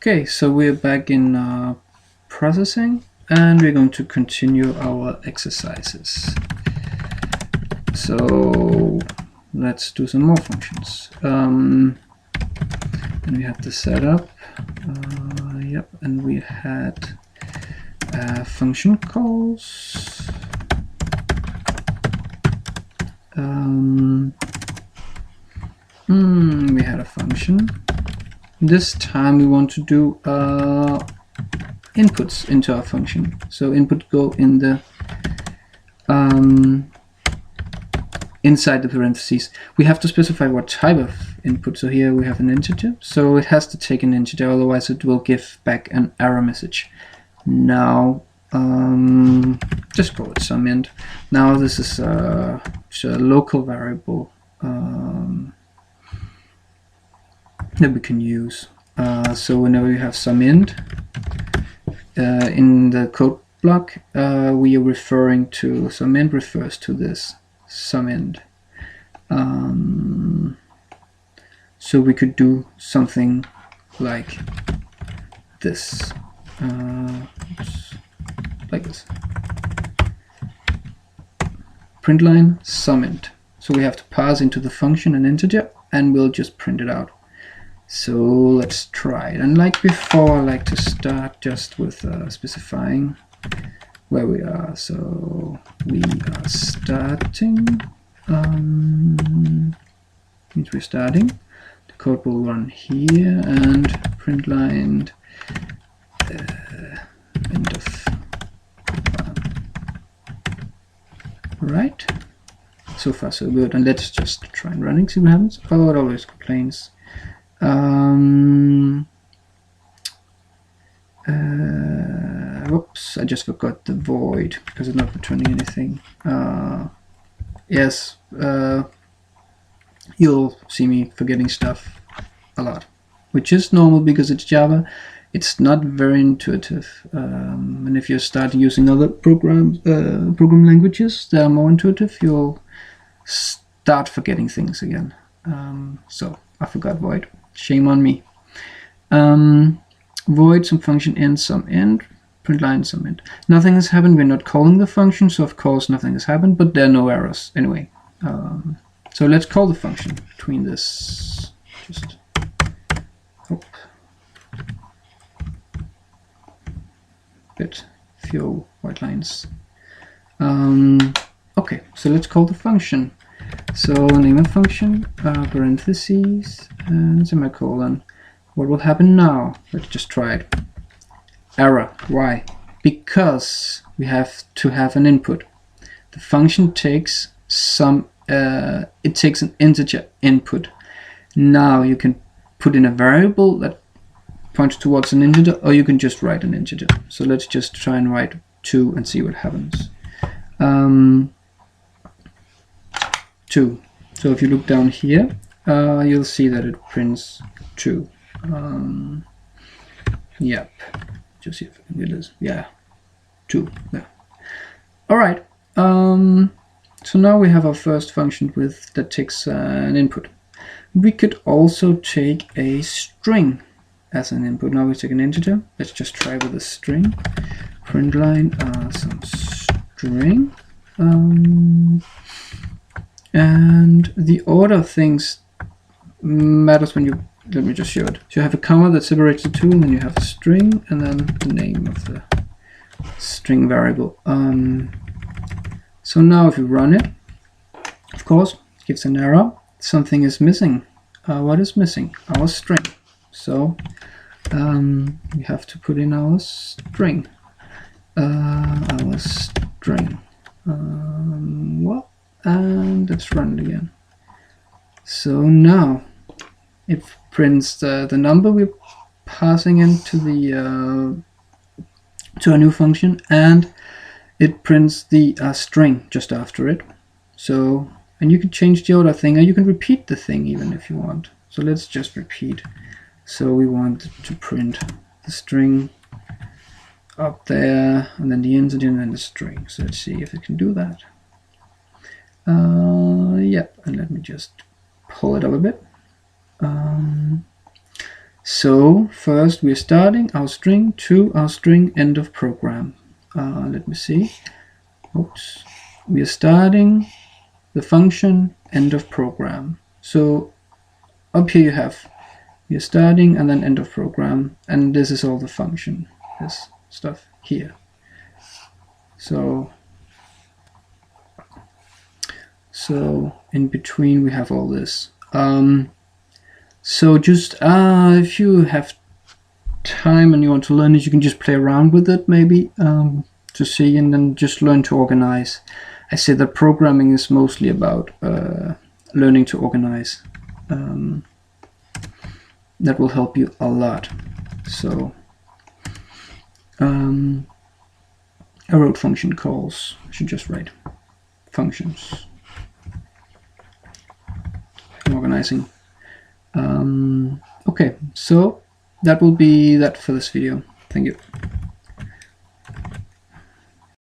Okay, so we're back in processing, and we're going to continue our exercises. So let's do some more functions. And we have the setup. Yep, and we had function calls. We had a function. This time we want to do inputs into our function. So input go in the inside the parentheses. We have to specify what type of input. So here we have an integer. So it has to take an integer, otherwise it will give back an error message. Now just call it some int. Now this is a local variable that we can use. So whenever you have some int in the code block, we are referring to some int refers to this some int. So we could do something like this, like this. Print line some int. So we have to pass into the function an integer, and we'll just print it out. So let's try it. And like before, I like to start just with specifying where we are. So we are starting, means we're starting. The code will run here, and print line end of right. So far so good. And let's just try and run it, see what happens. Oh, it always complains. Whoops, I just forgot the void because it's not returning anything. Yes, you'll see me forgetting stuff a lot, which is normal because it's Java. It's not very intuitive, and if you start using other program languages that are more intuitive, you'll start forgetting things again. So I forgot void. Shame on me. Void some function in some int, print line some int. Nothing has happened. We're not calling the function, so of course nothing has happened, but there are no errors anyway. So let's call the function between this. Just bit few white lines. Okay, so let's call the function. So name a function, parentheses, and semicolon. What will happen now? Let's just try it. Error. Why? Because we have to have an input. The function takes some, it takes an integer input. Now you can put in a variable that points towards an integer, or you can just write an integer. So let's just try and write 2 and see what happens. 2. So if you look down here, you'll see that it prints 2. Yep. Just see if I can get this. Yeah, 2. Yeah. All right. So now we have our first function that takes an input. We could also take a string as an input. Now we take an integer. Let's just try with a string. Print line some string. And the order of things matters when you, let me just show it. So you have a comma that separates the two, and then you have a string, and then the name of the string variable. So now if you run it, of course, it gives an error. Something is missing. What is missing? Our string. So we have to put in our string. Well, and let's run it again. So now it prints the number we're passing into the to a new function, and it prints the string just after it. So, and you can change the order thing, or you can repeat the thing even if you want. So let's just repeat. So we want to print the string up there, and then the integer, and then the string. So let's see if it can do that. Yep, and let me just pull it up a bit. So first we're starting our string to our string end of program. Let me see. Oops. We are starting the function end of program. So up here you have you're starting and then end of program, and this is all the function, this stuff here. So in between we have all this. So just if you have time and you want to learn it, you can just play around with it maybe to see, and then just learn to organize. I say that programming is mostly about learning to organize. That will help you a lot. So I wrote function calls. I should just write functions. I'm organizing. Okay, so that will be that for this video. Thank you.